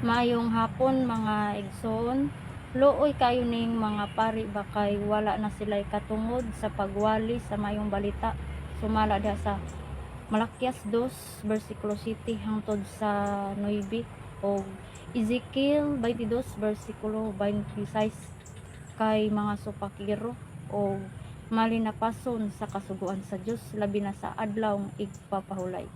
Maayong hapon mga igsoon. Luoy kayo ning mga pari bakay wala na sila'y katungod sa pagwali sa mayong balita. Sumala diha sa Malakyas 2 versikulo 7 hangtod sa 9 o Ezekiel 22 versikulo 26 kay mga supakiro o malinapason sa kasuguan sa Dios labi na sa adlaw igpapahulay.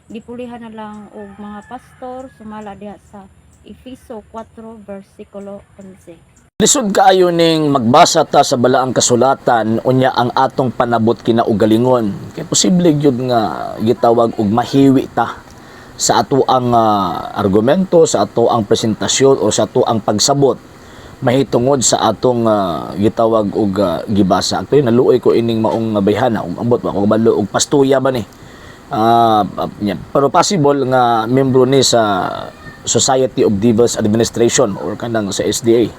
Gipulihan na lang og mga pastor sumala diha sa Efeso 4 versikulo 11. Lisod kaayo ning magbasa ta sa balaang kasulatan unya ang atong panabot kinaugalingon. Kay posible gyud nga gitawag og mahiwi ta sa ato ang argumento, sa ato ang presentasyon o sa ato ang pagsabot mahitungod sa atong gitawag og gibasa. Actually naluoy ko ining maong bayhana ug ambot ba ko balo og pastuya ba ni. Pero possible nga membro ni sa Society of Divers Administration or kanang sa SDA.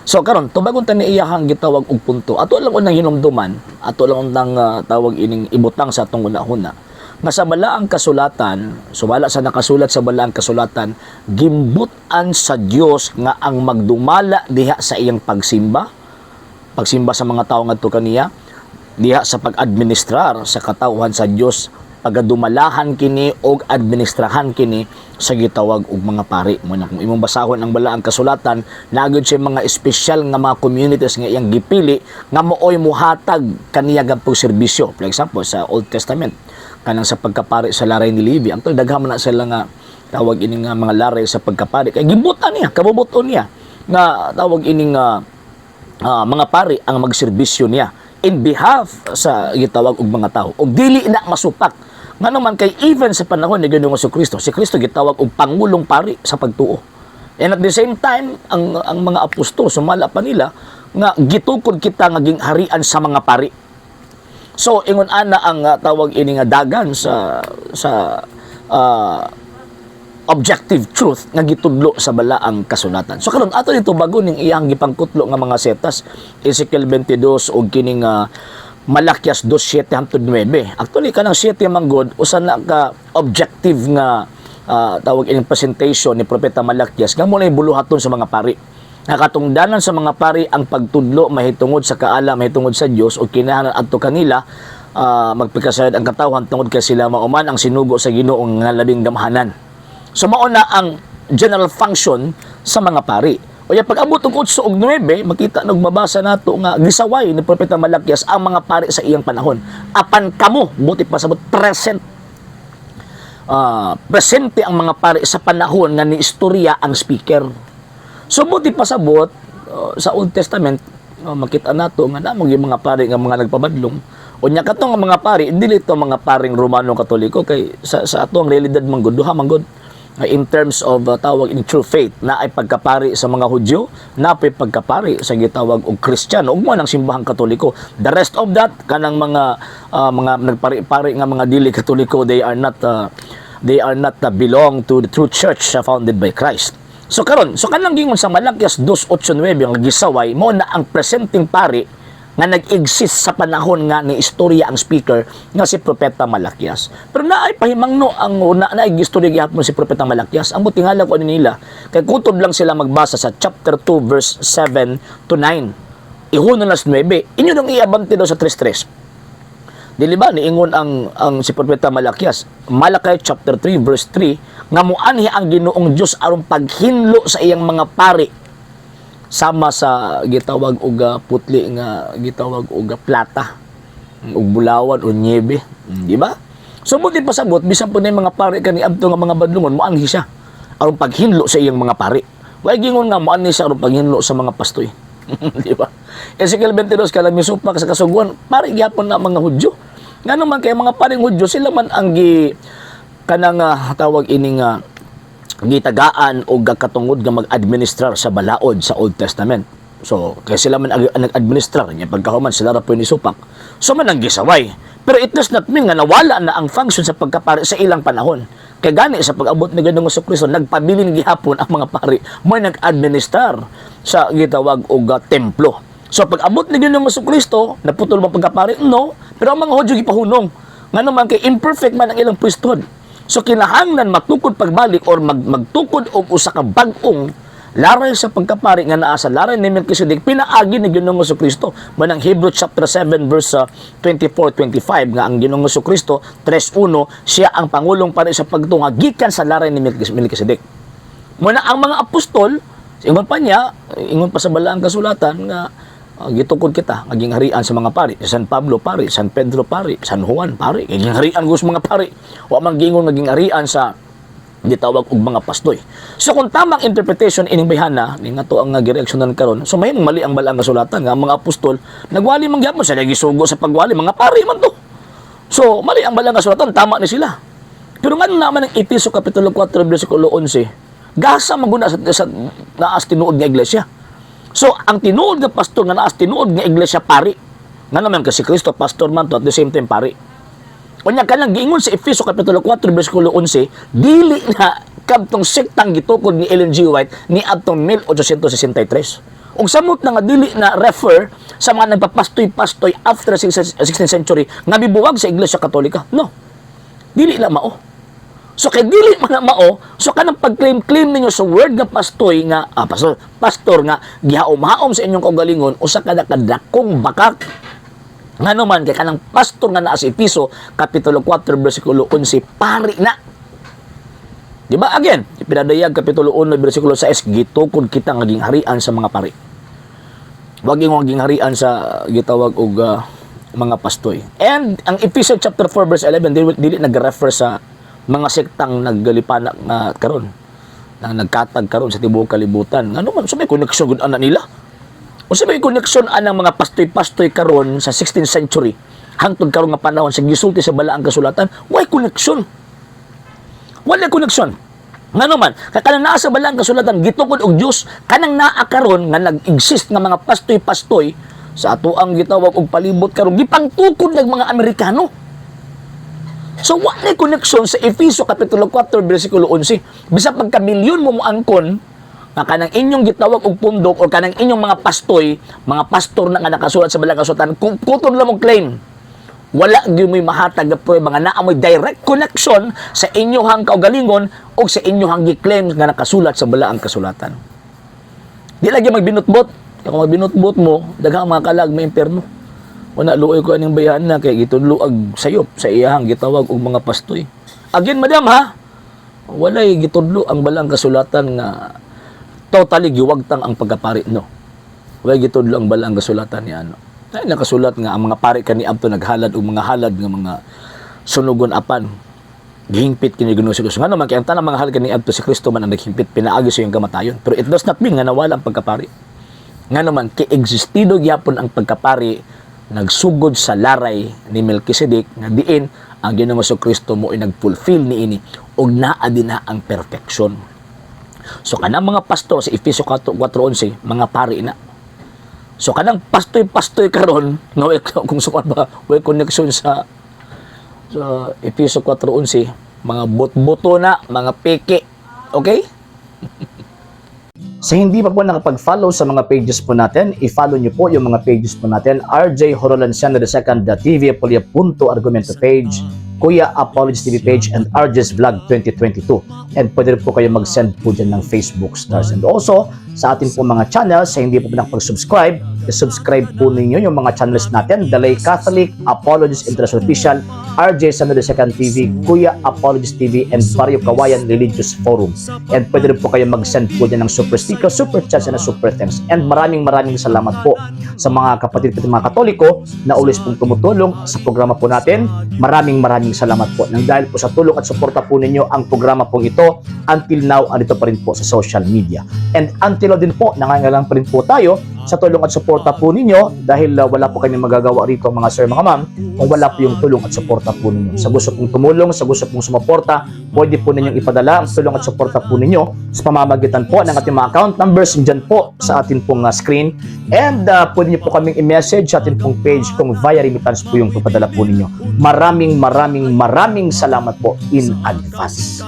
So karon tubagon ta ni iyahang gitawag og punto. Ato lang unang hinumduman, ato lang unang tawag ining ibutang sa atong una-una. Nga sa balaang kasulatan, sumala sa nakasulat sa balaang kasulatan, gimbutan sa Dios nga ang magdumala diha sa iyang pagsimba sa mga tawo ngadto kaniya, diha sa pag-administrar sa katawhan sa Dios, pagadumalahan kini og administrahan kini sa gitawag og mga pari. Muna kung imong basahon ang balaang kasulatan, nagud siya mga espesyal nga mga communities nga iyang gipili nga mooy muhatag kaniya gadtong serbisyo. For example sa Old Testament kanang sa pagkapari sa laray ni Levi, ang daghan na sila nga tawag ini nga mga laray sa pagkapari kay gibutan niya, kabubuton niya nga tawag ining mga pari ang magserbisyo niya in behalf sa gitawag og mga tao og dili na masupak nga naman kay even sa panahon ni Ginoong Kristo, si Kristo gitawag og pangulong pari sa pagtuo. And at the same time, ang mga apostol sumala pa nila nga gitukod kita nga gingharian sa mga pari. So ingon ana ang tawag ini nga dagan sa objective truth nga gitudlo sa balaang kasulatan. So karon ato dito bago ning iyang gipangkutlo nga mga setas, Ezekiel 22 og kining Malakyas 2:7 hangtod 9. Actually kanang 7 manggod usa na ka objective nga tawag ining presentation ni propeta Malakyas nga muna buluhaton sa mga pari. Nakatungdanan sa mga pari ang pagtudlo mahitungod sa kaala, mahitungod sa Dios o kinahanglan adto kanila magpikasayod ang katawhan tungod kay sila mauman ang sinugo sa Ginoo nga labing gamhanan. So mao na ang general function sa mga pari. O ya pag-abot og 8 ug 9, makita nag mabasa nato nga gisaway ni propeta Malakyas ang mga pari sa iyang panahon. Apan kamo buti pa sabot presente ang mga pari sa panahon nga niistorya ang speaker. So buti pa sabot sa Old Testament makita nato nga namong yung mga pari nga mga nagpabadlong. Unya katong mga pari dili to mga paring Romano Katoliko kay sa ato ang realidad manggod duha manggod. In terms of tawag in true faith na ay pagkapari sa mga Hudyo, na ay pagkapari sa gitawag og Kristiyano ug mo nang simbahang Katoliko. The rest of that kanang mga nagpari-pari nga mga dili Katoliko, they are not belong to the true church founded by Christ. So kanang gingon sa Malakyas 2:8-9 ang gisaway mo na ang presenting pari nga nag-exist sa panahon nga ni istorya ang speaker nga si propeta Malakyas. Pero naay pahimangno ang naay istorya gyapon si propeta Malakyas. Ang butingala ko nila kay kutob lang sila magbasa sa chapter 2 verse 7 to 9. Ihunon nas 9. Inyo nang iabante daw sa 3:3. Dili ba niingon ang si propeta Malakyas, Malakay chapter 3 verse 3 nga muanhi ang Ginoong Dios aron paghinlo sa iyang mga pari sama sa gitawag og putli nga gitawag og plata ug bulawan o niebe, di ba? So buti pa sabot bisan po na mga pari kani adto nga mga badlungon moanhi siya aron paghinlo sa iyang mga pari. Way gingon nga moanhi siya aron paghinlo sa mga pastoy. Di ba? Ezekiel 22 kala misupak sa kasuguan pari gyapon na mga Hudyo. Ngano man kay mga paring Hudyo sila man ang kanang tawag ining gitagaan o katungod nga mag-administrar sa balaod sa Old Testament. So, kaya sila man nag-administrar niya pagkahuman sila ra po ni supak. So man ang gisaway. Pero it does not mean nga nawala na ang function sa pagkapari sa ilang panahon. Kaya gani sa pag-abot ni Ginoong Kristo nagpabilin gihapon ang mga pari mo nag-administrar sa gitawag og templo. So pag-abot ni Ginoong Kristo naputol ba pagkapari? No, pero ang mga Hudyo gipahunong. Ngano man kay imperfect man ang ilang priesthood. So kinahanglan matukod pagbalik or magtukod og usa ka bag-ong laray sa pagkapari nga naa sa laray ni Melkisedek pinaagi ni Ginoong Jesucristo. Manang Hebrew chapter 7 verse 24-25 nga ang Ginoong Jesucristo 3:1 siya ang pangulong pari sa pagtunga gikan sa laray ni Melkisedek. Muna ang mga apostol ingon pa niya, ingon pa sa balaang kasulatan nga gitukod kita naging harian sa mga pari, San Pablo pari, San Pedro pari, San Juan pari, naging harian gus mga pari. Wa man gingon naging harian sa gitawag og mga pastoy. So kung tamang interpretation ining bayhana ning ato ang gireaksyonan karon, so may mali ang balaang kasulatan nga ang mga apostol nagwali man gyapon sa gisugo sa pagwali mga pari man to. So mali ang balaang kasulatan, tama ni sila. Pero nga naman ang Efeso kapitulo 4 bersikulo 11, gasa maguna sa naas tinuod nga iglesia. So ang tinuod nga pastor nga naas tinuod nga iglesia pari. Nga naman kasi Kristo pastor man to at the same time pari. Unya kanang giingon sa Efeso kapitulo 4 bersikulo 11, dili na kadtong sektang gitukod ni Ellen G. White ni adtong 1863. Ug samot na nga dili na refer sa mga nagpapastoy-pastoy after 16th century nga bibuwag sa Iglesia Katolika. No. Dili na mao. So kay dili man na mao, so kanang pag-claim ninyo sa word nga pastoy nga pastor nga gihaom-haom sa inyong kaugalingon usa ka kadakong bakak. Nga naman, kaya kanang pastor nga naa sa Efeso, Kapitulo 4, versikulo 11, pari na. Diba? Again, pinadayag Kapitulo 1, versikulo 6, gitukod kita ngaging harian sa mga pari. Wag yung ngaging harian sa gitawag og mga pastoy. And ang Ephesians chapter 4, verse 11, dili nag-refer sa mga sektang naggalipanak na karon, na nagkatag karon sa tibuok kalibutan. Nga naman, so may connection gud ana nila. O sa may connection anang mga pastoy-pastoy karon sa 16th century hangtod karon nga panahon sa gisulti sa balaang kasulatan, why connection? Wala connection. Nga naman, kanang naa sa balaang kasulatan gitukod og Dios, kanang naa karon nga nag-exist nga mga pastoy-pastoy sa ato ang gitawag og palibot karon gipangtukod ng mga Amerikano. So wala connection sa Efeso kapitulo 4 bersikulo 11. Bisag pagka milyon mo angkon nga kanang inyong gitawag og pundok o kanang inyong mga pastoy, mga pastor na nga nakasulat sa balaang kasulatan, kuton lang mong claim. Wala gyud moy mahatag nga prueba nga naa moy direct connection sa inyong kaugalingon o sa inyong gi-claim nga nakasulat sa balaang kasulatan. Di lagi magbinutbot. Kung magbinutbot mo, daghang mga kalag may imperno. Wala luoy ko aning bayan na kay gitudloag sayop sa iyang gitawag og mga pastoy. Again, madam ha, walay gitudlo ang balaang kasulatan nga totally giwagtang ang pagkapari, no. Way gitudlo ang balaang kasulatan ni ano. Ay nakasulat nga ang mga pari kani adto naghalad og mga halad nga mga sunugon apan. Gihingpit kini Ginoo si Kristo. Nga naman kay ang tanang mga halad kani adto si Kristo man ang naghimpit pinaagi sa iyang kamatayon. Pero it does not mean nga nawala ang pagkapari. Nga naman kay existido gyapon ang pagkapari nagsugod sa laray ni Melkisedek nga diin ang Ginoong Kristo mo ay nagfulfill niini og naa din na ang perfection. So kanang mga pastor sa Efeso 4:11 mga pari na. So kanang pastoy karon no kung sukat ba way connection sa Efeso 4:11 mga bot-boto na, mga peke. Okay? Sa hindi pa po nakapag-follow sa mga pages po natin, i-follow niyo po yung mga pages po natin. RJ Horolanciano II TV Apolia Punto Argumento page, Kuya Apologies TV page, and RJ's Vlog 2022. And pwede rin po kayo mag-send po dyan ng Facebook stars. And also, sa atin po mga channels, sa hindi po nakapag-subscribe, i-subscribe po ninyo yung mga channels natin. Dalay Catholic, Apologies International Official, RJ Sano II TV, Kuya Apologies TV, and Barrio Kawayan Religious Forum. And pwede rin po kayo mag-send po dyan ng super sticker, super chats, and super thanks. And maraming salamat po sa mga kapatid at mga Katoliko na ulis pong tumutulong sa programa po natin. Maraming salamat po. Nang dahil po sa tulong at suporta po ninyo, ang programa po ito until now andito pa rin po sa social media. And until now din po, nangangailangan pa rin po tayo sa tulong at suporta po ninyo dahil wala po kami magagawa rito mga sir, mga ma'am, kung wala po yung tulong at suporta po ninyo. Sa gusto pong tumulong, sa gusto pong sumuporta, pwede po ninyong ipadala ang tulong at suporta po ninyo sa pamamagitan po ng ating mga account numbers dyan po sa ating pong screen. And pwede niyo po kaming i-message sa ating pong page kung via remittance po yung ipadala po ninyo. Maraming salamat po in advance.